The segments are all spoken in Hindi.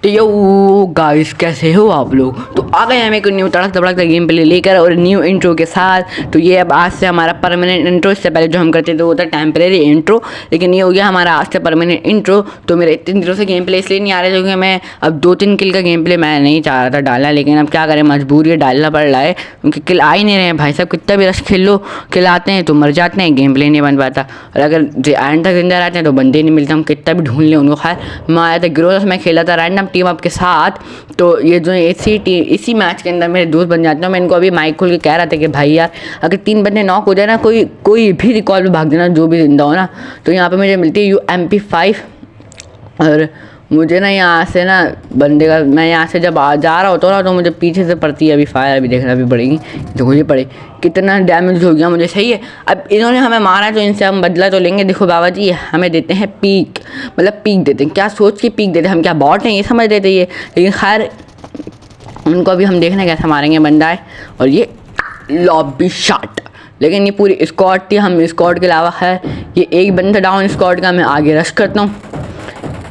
तो यो गाइस कैसे हो आप लोग। तो आ गए हमें एक न्यू तड़क तड़क का गेम प्ले लेकर और न्यू इंट्रो के साथ। तो ये अब आज से हमारा परमानेंट इंट्रो। इससे पहले जो हम करते थे वो था टेम्परेरी इंट्रो, लेकिन ये हो गया हमारा आज से परमानेंट इंट्रो। तो मेरे इतने दिनों से गेम प्ले इसलिए नहीं आ रहे क्योंकि मैं अब 2-3 किल का गेम प्ले मैं नहीं चाह रहा था डालना, लेकिन अब क्या करें, मजबूरी है, डालना पड़ रहा है क्योंकि किल आ ही नहीं रहे हैं भाई साहब। कितना भी रश खेल लो, किल आते हैं तो मर जाते हैं, गेम प्ले नहीं बन पाता। और अगर एंड तक जिंदा रहते हैं तो बंदे नहीं मिलते, हम कितना भी ढूंढ लें उनको। खैर मैं आया था ग्रोथ में खेला था रैंडम टीम अप के साथ। तो ये जो इसी मैच के अंदर मेरे दोस्त बन जाते हैं। मैं इनको अभी माइक खोल के कह रहा था कि भाई यार अगर 3 बंदे नॉक हो जाए ना, कोई भी रिकॉल पे भाग देना जो भी जिंदा हो ना। तो यहाँ पे मुझे मिलती है UMP5 और मुझे ना यहाँ से ना बंदे का, मैं यहाँ से जब जा रहा होता हूँ ना तो मुझे पीछे से पड़ती है अभी फायर, अभी देखना भी पड़ेगी। देखो ये पड़े कितना डैमेज हो गया मुझे, सही है। अब इन्होंने हमें मारा है तो इनसे हम बदला तो लेंगे। देखो बाबा जी हमें देते हैं पीक, मतलब पीक देते हैं, क्या सोच के पीक देते हैं, हम क्या बॉट हैं ये समझ देते ये। लेकिन खैर उनको अभी हम देखना कैसे मारेंगे। बंदा है और ये लॉबी शॉट, लेकिन ये पूरी स्क्वाड थी, हम स्क्वाड के अलावा है ये एक बंदा डाउन स्क्वाड का। मैं आगे रश करता हूँ,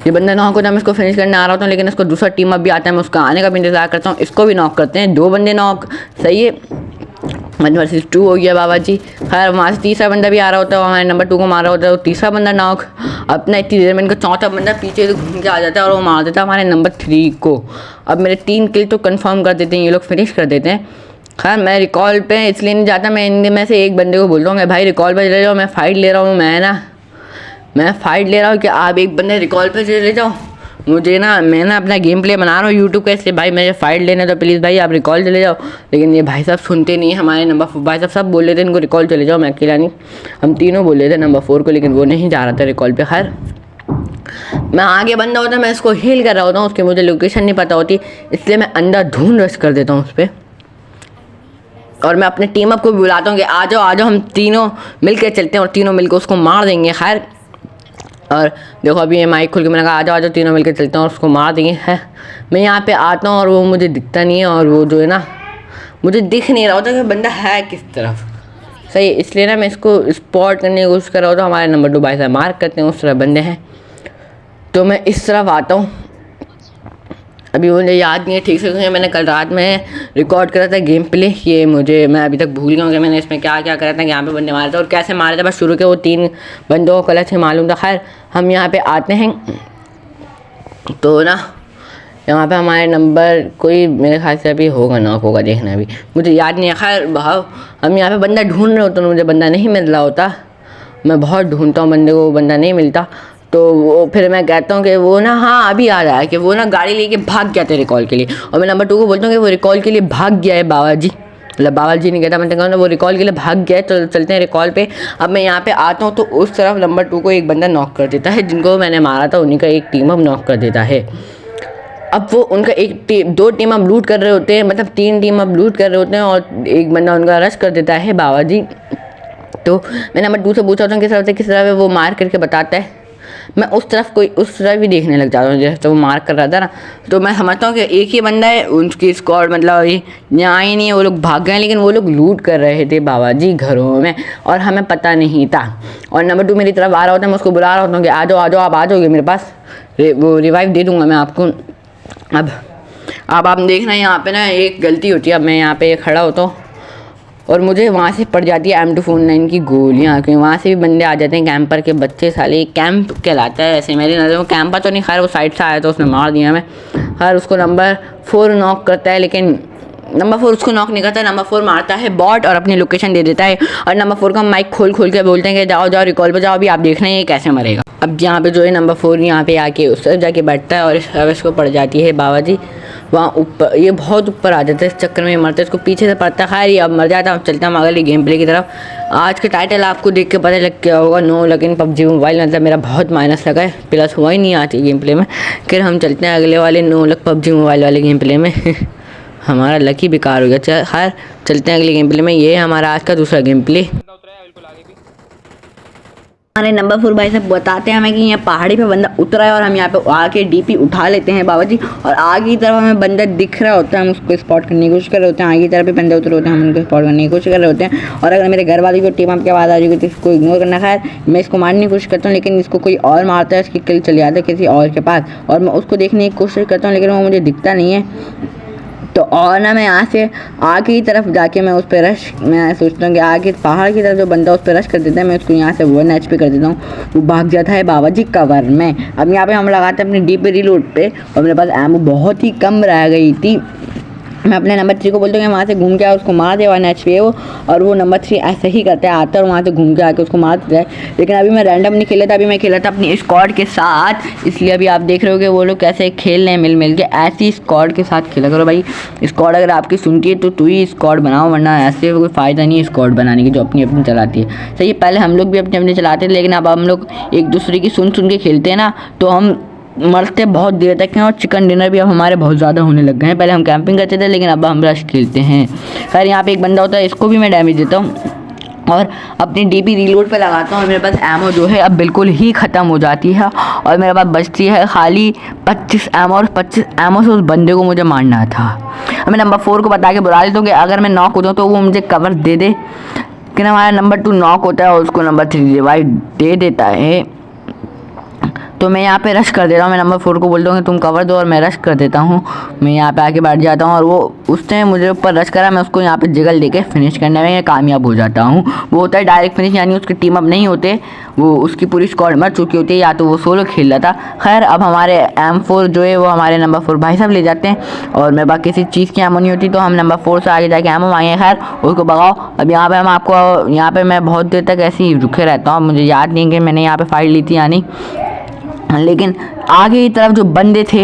ये बंदा नॉक होता है, मैं इसको फिनिश करने आ रहा होता हूँ, लेकिन इसको दूसरा टीम अप भी आता है, मैं उसका आने का भी इंतजार करता हूँ। इसको भी नॉक करते हैं, 2 बंदे नॉक, सही है। 1 वर्सेस 2 हो गया बाबा जी। खैर वहाँ से तीसरा बंदा भी आ रहा होता है, हमारे नंबर 2 को मारा होता है, तो तीसरा बंदा नॉक। अपना इतनी देर में इनका चौथा बंदा पीछे से घूम के आ जाता है और वो मार देता है हमारे नंबर 3 को। अब मेरे 3 किल तो कन्फर्म कर देते हैं, ये लोग फिनिश कर देते हैं। खैर मैं रिकॉल पे इसलिए नहीं जाता, मैं इनमें में से एक बंदे को बोलता हूँ भाई रिकॉल पे चले जाओ, मैं फ़ाइट ले रहा हूँ, मैं फ़ाइट ले रहा हूँ कि आप एक बंदे रिकॉल पे चले जाओ। मुझे ना मैं ना अपना गेम प्ले बना रहा हूँ यूट्यूब का, इसलिए भाई मुझे फ़ाइट लेने तो प्लीज़ भाई आप रिकॉल चले जाओ। लेकिन ये भाई साहब सुनते नहीं है, हमारे नंबर 4 भाई साहब सब बोल रहे थे इनको रिकॉल चले जाओ, मैं अकेला नहीं, हम तीनों बोल रहे थे नंबर 4 को, लेकिन वो नहीं जा रहा था रिकॉल पे। खैर मैं आगे बंदा होता, मैं इसको हील कर रहा होता हूँ, उसकी मुझे लोकेशन नहीं पता होती, इसलिए मैं अंदर ढूंढ रश कर देता हूँ उस पर। और मैं अपने टीम अप को भी बुलाता हूँ कि आ जाओ हम तीनों मिल के चलते हैं और तीनों मिल के उसको मार देंगे। खैर और देखो अभी ये माइक खोल के मैंने कहा आ जाओ तीनों मिलकर चलते हैं और उसको मार देंगे। है मैं यहाँ पे आता हूँ और वो मुझे दिखता नहीं है, और वो जो है ना मुझे दिख नहीं रहा होता कि बंदा है किस तरफ, सही है। इसलिए ना मैं इसको स्पॉट करने की कोशिश कर रहा होता हूँ। हमारे नंबर 2 भाई साहब मार्क करते हैं, उस तरफ बंदे हैं, तो मैं इस तरफ आता हूँ। अभी मुझे याद नहीं है ठीक से क्योंकि मैंने कल रात में रिकॉर्ड करा था गेम प्ले, ये मैं अभी तक भूल गया हूँ कि मैंने इसमें क्या क्या करा था, यहाँ पे बंदे मारे थे और कैसे मारे थे। बस शुरू के वो 3 बंदों को कलर से मालूम था। खैर हम यहाँ पे आते हैं तो ना यहाँ पे हमारे नंबर कोई मेरे ख्याल से अभी होगा नॉक होगा, देखना अभी मुझे याद नहीं है। खैर भाव हम यहाँ पे बंदा ढूंढ रहे होते, मुझे बंदा नहीं मिल रहा होता, मैं बहुत ढूंढता हूँ बंदे को, बंदा नहीं मिलता। तो वो फिर मैं कहता हूँ कि वो ना हाँ अभी आ रहा है कि वो ना गाड़ी लेके भाग गया था रिकॉल के लिए, और मैं नंबर 2 को बोलता हूँ कि वो रिकॉल के लिए भाग गया है बाबा जी, मतलब बाबा जी नहीं कहता, मैं कहता हूँ वो रिकॉल के लिए भाग गया है, तो चलते हैं रिकॉल पे। अब मैं यहाँ पे आता हूँ तो उस तरफ नंबर 2 को एक बंदा नॉक कर देता है, जिनको मैंने मारा था उन्हीं का एक टीम अप नॉक कर देता है। अब वो उनका 2 टीम अप लूट कर रहे होते हैं, मतलब 3 टीम अप लूट कर रहे होते हैं और एक बंदा उनका रश कर देता है बाबा जी। तो मैं नंबर 2 से पूछा था किस तरफ है, वो मार करके बताता है। मैं उस तरफ भी देखने लग जाता हूँ, जैसे तो वो मार्क कर रहा था ना, तो मैं समझता हूँ कि एक ही बंदा है, उनकी स्क्वाड मतलब यहाँ ही नहीं है, वो लोग भाग गए, लेकिन वो लोग लूट कर रहे थे बाबा जी घरों में और हमें पता नहीं था। और नंबर 2 मेरी तरफ आ रहा होता है, मैं उसको बुला रहा होता हूँ कि आ जाओ आप आ जाओगे मेरे पास, वो रिवाइव दे दूँगा मैं आपको। अब आप देखना यहाँ पे ना एक गलती होती है। अब मैं यहाँ पे खड़ा होता हूँ और मुझे वहाँ से पड़ जाती है M249 की गोलियाँ, क्योंकि वहाँ से भी बंदे आ जाते हैं कैंपर के बच्चे, साले कैंप कहलाता है ऐसे मेरी नज़र में। कैंपर तो नहीं, खैर वो साइड से आया तो उसने मार दिया हमें। खैर उसको नंबर 4 नॉक करता है, लेकिन नंबर 4 उसको नॉक नहीं करता, नंबर 4 मारता है बॉट और अपनी लोकेशन दे देता है। और नंबर 4 का माइक खोल के बोलते हैं कि जाओ रिकॉल पर जाओ, अभी आप देखना है ये कैसे मरेगा। अब यहाँ पे जो है नंबर 4 यहाँ पे आके उस तरफ जाके बैठता है और इसको पड़ जाती है बाबा जी वहाँ ऊपर, ये बहुत ऊपर आ जाता है, इस चक्कर में मरता है, इसको पीछे से पड़ता है। खैर ये अब मर जाता है। अब चलता हम अगले गेम प्ले की तरफ। आज का टाइटल आपको देख के पता लग गया होगा, नो लगिन PUBG मोबाइल, मतलब मेरा बहुत माइनस लगा है, प्लस हुआ ही नहीं आती गेम प्ले में। फिर हम चलते हैं अगले वाले नो लग PUBG मोबाइल वाले गेम प्ले में हमारा लकी बेकार हो गया। खैर चलते हैं अगले गेम प्ले में। ये है हमारा आज का दूसरा गेम प्ले। हमारे नंबर 4 भाई साहब बताते हैं हमें कि यहाँ पहाड़ी पे बंदा उतरा है और हम यहाँ पे आके डीपी उठा लेते हैं बाबा जी। और आगे की तरफ हमें बंदा दिख रहा होता है, हम उसको स्पॉट करने की कोशिश कर रहे होते हैं। आगे की तरफ भी बंदे उतरे होते हैं, हम उनको स्पॉट करने की कोशिश कर रहे होते हैं। और अगर मेरे घर वाली को टीम अप की आवाज़ आ जाएगी तो इसको इग्नोर करना। खैर मैं इसको मारने की कोशिश करता हूँ, लेकिन इसको कोई और मारता है, इसकी किल चली जाती है किसी और के पास। और मैं उसको देखने की कोशिश करता हूँ, लेकिन वो मुझे दिखता नहीं है। तो और ना मैं यहाँ से आगे की तरफ जाके मैं उस पर रश, मैं सोचता हूँ कि आगे पहाड़ की तरफ जो बंदा उस पर रश कर देता है, मैं उसको यहाँ से 1 HP कर देता हूँ। वो भाग जाता है बाबा जी कवर में। अब यहाँ पे हम लगाते हैं अपनी डीपी रीलोड पे, और मेरे पास एमो बहुत ही कम रह गई थी। मैं अपने नंबर 3 को बोलता हूँ कि वहाँ से घूम के उसको मार दे 1 HP है वो। और वो नंबर 3 ऐसे ही करता है, आता है और वहाँ से घूम के आके उसको मार देता है। लेकिन अभी मैं रैंडम नहीं खेला था, अभी मैं खेला था अपनी स्क्वाड के साथ, इसलिए अभी आप देख रहे हो कि वो लोग कैसे खेल रहे हैं मिल के। ऐसी स्क्वाड के साथ खेला करो भाई। स्क्वाड अगर आपकी सुनती है तो तू ही स्क्वाड बनाओ, वरना ऐसे कोई फ़ायदा नहीं है स्क्वाड बनाने की जो अपनी अपनी चलाती है। सही है, पहले हम लोग भी अपने अपने चलाते थे, लेकिन अब हम लोग एक दूसरे की सुन के खेलते हैं ना, तो हम मरते बहुत देर तक हैं। और चिकन डिनर भी अब हमारे बहुत ज़्यादा होने लग गए हैं। पहले हम कैंपिंग करते थे, लेकिन अब हम रश खेलते हैं। खैर यहाँ पे एक बंदा होता है, इसको भी मैं डैमेज देता हूँ और अपनी डीपी रीलोड पे लगाता हूँ। और मेरे पास एमो जो है अब बिल्कुल ही ख़त्म हो जाती है, और मेरे पास बचती है खाली 25 एमो। और 25 एमो से उस बंदे को मुझे मारना था। अब मैं नंबर 4 को बता के बुला लेता हूँ कि अगर मैं नॉक हो जाऊँ तो वो मुझे कवर दे दे। लेकिन हमारा नंबर 2 नॉक होता है और उसको नंबर 3 रिवाइव दे देता है। तो मैं यहाँ पे रश कर दे रहा हूँ। मैं नंबर 4 को बोलता हूँ कि तुम कवर दो, और मैं रश कर देता हूँ। मैं यहाँ पे आके बैठ जाता हूँ, और वो उसने मुझे ऊपर रश करा, मैं उसको यहाँ पे जिगल देके फिनिश करने में कामयाब हो जाता हूँ। वो होता है डायरेक्ट फिनिश, यानी उसकी टीम अप नहीं होते, वो उसकी पूरी स्क्वाड मर चुकी होती है, या तो वो सोलो खेल रहा था। खैर अब हमारे M4 जो है वो हमारे नंबर 4 भाई साहब ले जाते हैं, और मेरे पास किसी चीज़ की एमो नहीं होती, तो हम नंबर 4 से आगे जाके एमो मांगे। खैर उसको भगाओ। अब यहाँ पे हम आपको, यहाँ पे मैं बहुत देर तक ऐसे ही रुके रहता हूँ। मुझे याद नहीं कि मैंने यहाँ पे फाइट ली थी या नहीं, लेकिन आगे की तरफ जो बंदे थे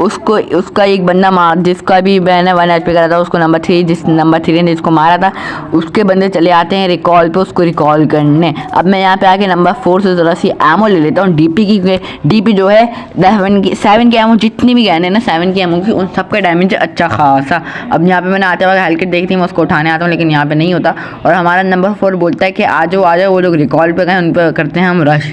उसका एक बंदा मार, जिसका भी मैंने 1 HP करा था, उसको नंबर 3 ने जिसको मारा था, उसके बंदे चले आते हैं रिकॉल पे उसको रिकॉल करने। अब मैं यहाँ पे आके नंबर 4 से ज़रा सी एमो ले लेता हूँ डीपी की, क्योंकि डीपी जो है 7 की एमो, जितनी भी गहने ना 7 की एमो की, उन सबका डैमेज है अच्छा खासा। अब यहाँ पे मैंने आते वक्त हेल्किट देखी थी, मैं उसको उठाने आता हूँ, लेकिन यहाँ पे नहीं होता। और हमारा नंबर 4 बोलता है कि आ जाओ, वो लोग रिकॉल पे गए, उन पर करते हैं हम रश।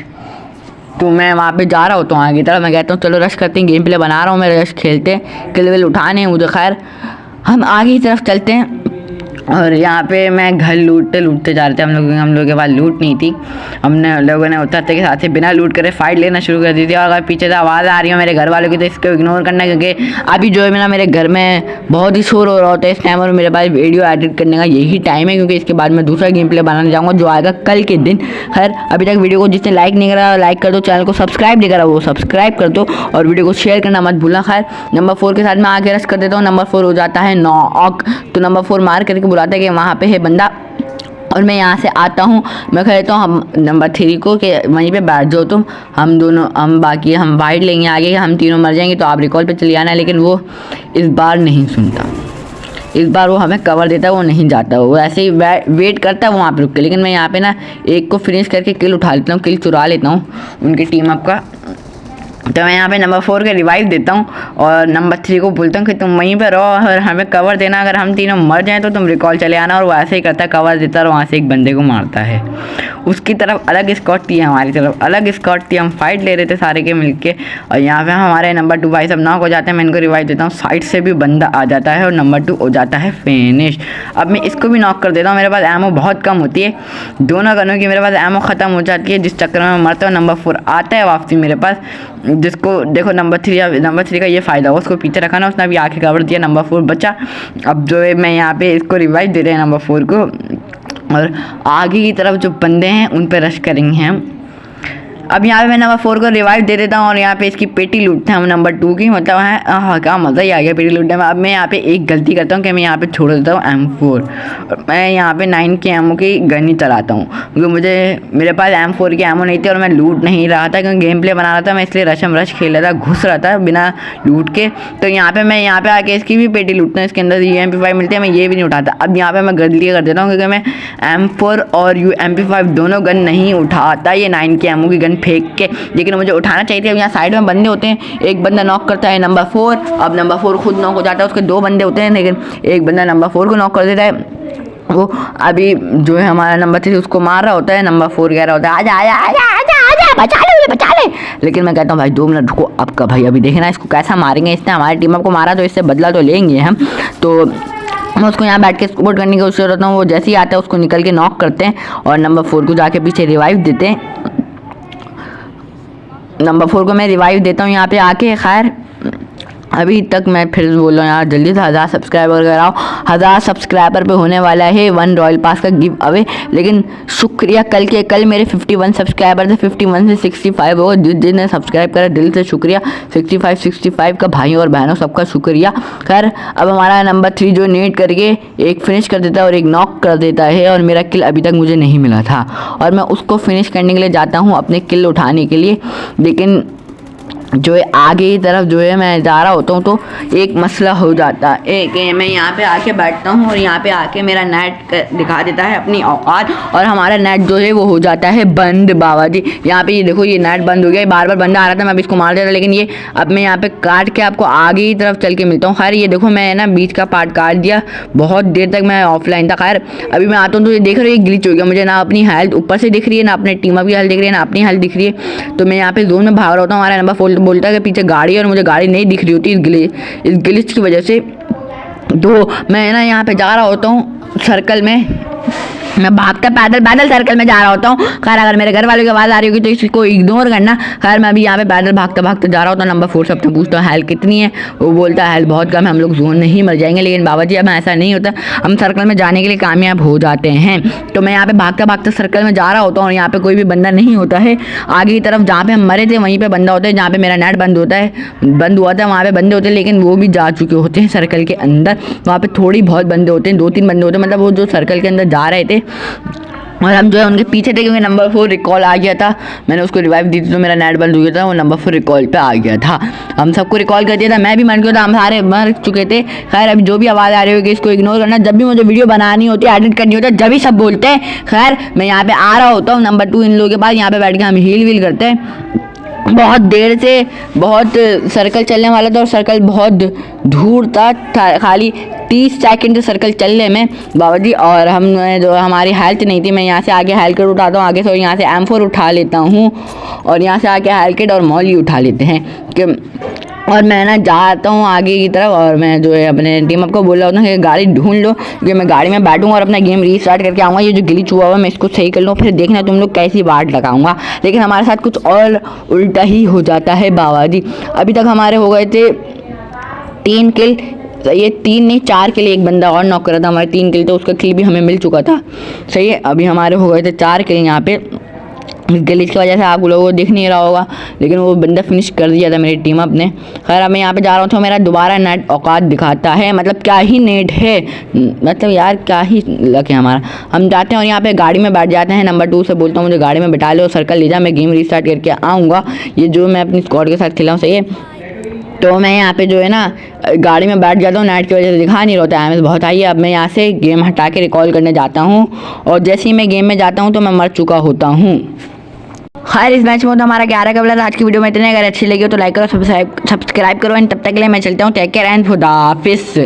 तो मैं वहाँ पे जा रहा होता हूँ आगे तरफ, मैं कहता हूँ चलो रश करते हैं, गेम प्ले बना रहा हूँ मैं, रश खेलते हैं, किल विल उठाने हैं मुझे। खैर हम आगे की तरफ चलते हैं, और यहाँ पे मैं घर लूटते जा रहे थे हम लोग के पास लूट नहीं थी। हमने लोगों ने उतरते के साथ ही बिना लूट करे फाइट लेना शुरू कर दी थी। और अगर पीछे से आवाज़ आ रही है मेरे घर वालों की तो इसको इग्नोर करना, क्योंकि अभी जो है मेरे घर में बहुत ही शोर हो रहा होता है इस टाइम, और मेरे पास वीडियो एडिट करने का यही टाइम है, क्योंकि इसके बाद मैं दूसरा गेम प्ले बनाने जाऊँगा जो आएगा कल के दिन। खैर अभी तक वीडियो को जिसने लाइक नहीं करा लाइक कर दो, चैनल को सब्सक्राइब नहीं करा वो सब्सक्राइब कर दो, और वीडियो को शेयर करना मत भूलना। खैर नंबर 4 के साथ मैं आगे रश कर देता हूँ। नंबर 4 हो जाता है नॉक, तो नंबर 4 मार करके बुलाता है कि वहाँ पे बंदा, और मैं यहाँ से आता हूँ, मैं कहता हूँ हम नंबर 3 को कि वहीं पे बैठ जाओ तुम, हम बाकी हम वाइड लेंगे आगे, हम तीनों मर जाएंगे तो आप रिकॉल पे चले आना। लेकिन वो इस बार नहीं सुनता, इस बार वो हमें कवर देता है, वो नहीं जाता, वो ऐसे ही वेट करता है वहाँ पे रुक के। लेकिन मैं यहाँ पे ना एक को फिनिश करके किल उठा लेता हूँ, किल चुरा लेता हूँ उनकी टीम अप का। तो मैं यहाँ पे नंबर 4 के रिवाइव देता हूँ, और नंबर 3 को बोलता हूँ कि तुम वहीं पे रहो और हमें कवर देना, अगर हम तीनों मर जाएं तो तुम रिकॉल चले आना। और वो ऐसे ही करता है, कवर देता है और वहाँ से एक बंदे को मारता है। उसकी तरफ अलग स्क्वाड थी, हमारी तरफ अलग स्क्वाड थी, हम फाइट ले रहे थे सारे के मिलके। और यहाँ पे हमारे नंबर 2 भाई सब नॉक हो जाते हैं, मैं इनको रिवाइव देता हूँ, साइड से भी बंदा आ जाता है और नंबर 2 हो जाता है फिनिश। अब मैं इसको भी नॉक कर देता हूँ, मेरे पास एमो बहुत कम होती है, दोनों गनों की मेरे पास एमो ख़त्म हो जाती है, जिस चक्कर में मैं मरता हूँ। नंबर 4 आता है वापसी मेरे पास, जिसको देखो नंबर 3 का ये फ़ायदा हो, उसको पीछे रखा ना, उसने अभी आके कवर दिया, नंबर 4 बचा। अब जो है मैं यहाँ पे इसको रिवाइव दे रहे हैं नंबर 4 को, और आगे की तरफ जो बंदे हैं उन पर रश करेंगे हम। अब यहाँ पे मैं नंबर 4 को रिवाइव दे देता हूँ, और यहाँ पे इसकी पेटी लूटते हैं हम नंबर 2 की, मतलब है क्या मज़ा ही आ गया पेटी लूटने में। अब मैं यहाँ पे एक गलती करता हूँ कि मैं यहाँ पे छोड़ देता हूँ M4, और मैं यहाँ पे 9 की एमओ की गन ही चलाता हूँ, क्योंकि मेरे पास M4 की एमओ नहीं थी और मैं लूट नहीं रहा था, क्योंकि गेम प्ले बना रहा था मैं, इसलिए रश खेल रहा था, घुस रहा था बिना लूट के। तो यहाँ पे मैं यहाँ पे आके इसकी भी पेटी लूटता हूँ, इसके अंदर UMP5 मिलती है, मैं ये भी नहीं उठाता। अब यहाँ पे मैं गलती कर देता हूँ, क्योंकि मैं M4 और UMP5 दोनों गन नहीं उठाता, ये 9 की एमओ की गन फेंक के, लेकिन मुझे उठाना चाहिए था। अब यहाँ साइड में बंदे होते हैं, एक बंदा नॉक करता है नंबर 4, अब नंबर 4 खुद नॉक हो जाता है, उसके 2 बंदे होते हैं, लेकिन एक बंदा नंबर 4 को नॉक कर देता है। वो अभी जो है हमारा नंबर 3 उसको मार रहा होता है, नंबर 4 कह रहा होता है आजा आजा आजा आजा आजा बचा ले बचा ले। लेकिन मैं कहता हूँ भाई 2 मिनट रुको, अब का भाई अभी देखना इसको कैसा मारेंगे, इसने हमारी टीम अप को मारा तो इससे बदला तो लेंगे हम। तो मैं उसको यहाँ बैठ के सपोर्ट करने की कोशिश करता हूँ, वो जैसे ही आता है उसको निकल के नॉक करते हैं और नंबर 4 को जाके पीछे रिवाइव देते हैं। नंबर 4 को मैं रिवाइव देता हूँ यहाँ पे आके। खैर अभी तक मैं फिर बोल रहा हूँ यार जल्दी से 1000 सब्सक्राइबर कराओ। 1000 सब्सक्राइबर पे होने वाला है 1 रॉयल पास का गिव अवे। लेकिन शुक्रिया, कल मेरे 51 सब्सक्राइबर थे, 51 से 65 हो। जिसने सब्सक्राइब करा दिल से शुक्रिया। 65 का भाइयों और बहनों सबका शुक्रिया। खैर अब हमारा नंबर 3 जो नेट करके एक फिनिश कर देता है और एक नॉक कर देता है, और मेरा किल अभी तक मुझे नहीं मिला था और मैं उसको फिनिश करने के लिए जाता हूँ अपने किल उठाने के लिए। लेकिन जो है आगे की तरफ जो है मैं जा रहा होता हूँ तो एक मसला हो जाता है। एक मैं यहाँ पे आके बैठता हूँ और यहाँ पे आके मेरा नेट दिखा देता है अपनी औकात, और हमारा नेट जो है वो हो जाता है बंद। बाबा जी यहाँ पे ये देखो, ये नेट बंद हो गया। बार बार बंदा आ रहा था, मैं अब इसको मार देता, लेकिन ये अब मैं यहाँ पे काट के आपको आगे की तरफ चल के मिलता हूँ। खैर ये देखो मैं ना बीच का पार्ट काट दिया, बहुत देर तक मैं ऑफलाइन था। खैर अभी मैं आता हूँ तो ये देख रहे हो, ये ग्लिच हो गया। मुझे ना अपनी हेल्थ ऊपर से दिख रही है, ना अपने टीम की हेल्थ दिख रही है, ना अपनी हेल्थ दिख रही है। तो मैं यहाँ पे जोन में भाग रहा होता हूँ। हमारा नंबर 4 बोलता है कि पीछे गाड़ी है और मुझे गाड़ी नहीं दिख रही होती इस ग्लिच की वजह से। तो मैं ना यहाँ पे जा रहा होता हूँ सर्कल में, मैं भागता पैदल सर्कल में जा रहा होता हूँ। खैर अगर मेरे घर वालों की आवाज़ आ रही होगी तो इसको इग्नोर करना। खैर मैं अभी यहाँ पे पैदल भागता जा रहा होता हूँ। नंबर 4 सबसे पूछता हूँ हेल्थ कितनी है, वो बोलता है हेल्थ बहुत कम है, हम लोग जोन नहीं मर जाएंगे। लेकिन बाबा जी अब ऐसा नहीं होता, हम सर्कल में जाने के लिए कामयाब हो जाते हैं। तो मैं यहाँ पे भागता सर्कल में जा रहा होता हूँ और यहाँ पे कोई भी बंदा नहीं होता है। आगे की तरफ जहाँ पे हम मरे थे वहीं पे बंदा होता है, जहाँ पे मेरा नेट बंद हुआ था वहाँ पे बंदे होते हैं, लेकिन वो भी जा चुके होते हैं सर्कल के अंदर। वहाँ पे थोड़ी बहुत बंदे होते हैं, 2-3 बंदे होते हैं, मतलब वो जो सर्कल के अंदर जा रहे थे और हम जो है उनके पीछे थे, क्योंकि नंबर 4 रिकॉल आ गया था। मैंने उसको रिवाइव दी थी तो मेरा नेट बंद हो गया था, वो नंबर 4 रिकॉल पे आ गया था। हम सबको रिकॉल कर दिया था, मैं भी मर गया था, हम सारे मर चुके थे। खैर अभी जो भी आवाज़ आ रही होगी इसको इग्नोर करना। जब भी मुझे वीडियो बनानी होती है, एडिट करनी होती है, जब भी सब बोलते हैं। खैर मैं यहाँ पे आ रहा होता हूँ नंबर 2 इन लोगों के पास, यहाँ पे बैठ के हम हील करते हैं। बहुत देर से बहुत सर्कल चलने वाला था और सर्कल बहुत दूर था, खाली 30 सेकंड से सर्कल चलने में बाबा जी। और हम जो हमारी हेल्थ नहीं थी, मैं यहाँ से आगे हेल्थ किट उठाता हूँ, आगे से यहाँ से M4 उठा लेता हूँ और यहाँ से आके हेल्थ किट और मॉली उठा लेते हैं कि। और मैं ना जाता हूँ आगे की तरफ और मैं जो है अपने टीम अप को बोल रहा होता हूँ कि गाड़ी ढूंढ लो, क्योंकि मैं गाड़ी में बैठूंगा और अपना गेम रीस्टार्ट करके आऊँगा। ये जो ग्लिच हुआ मैं इसको सही कर लूँ, फिर देखना तुम लोग कैसी वाट लगाऊंगा। लेकिन हमारे साथ कुछ और उल्टा ही हो जाता है बाबा जी। अभी तक हमारे हो गए थे 3 किल, ये 3 नहीं 4 किल। एक बंदा और नॉक करा था, हमारे 3 किल थे, उसका किल भी हमें मिल चुका था। सही है, अभी हमारे हो गए थे 4 किल यहाँ पे। ग्लिच की वजह से आप लोगों को दिख नहीं रहा होगा, लेकिन वो बंदा फिनिश कर दिया था मेरी टीम अप ने। खैर अब मैं यहाँ पे जा रहा हूँ तो मेरा दोबारा नेट औकात दिखाता है, मतलब क्या ही नेट है, मतलब यार क्या ही लक है हमारा। हम जाते हैं और यहाँ पे गाड़ी में बैठ जाते हैं। नंबर 2 से बोलता हूँ मुझे गाड़ी में बैठा लो, सर्कल ले जा, मैं गेम रीस्टार्ट करके आऊँगा। ये जो मैं अपनी स्क्वाड के साथ खेला हूँ, सही है। तो मैं यहाँ पे जो है ना गाड़ी में बैठ जाता हूँ, नेट की वजह से दिखा नहीं रहता है बहुत आई है। अब मैं यहाँ से गेम हटा के रिकॉल करने जाता हूँ और जैसे ही मैं गेम में जाता हूँ तो मैं मर चुका होता हूँ। खैर इस मैच में तो हमारा 11 का प्लेयर। आज की वीडियो में इतने, अगर अच्छी लगी हो तो लाइक करो, सब्सक्राइब करो एंड तब तक के लिए मैं चलता हूँ। टेक केयर एंड खुदा हाफिज़।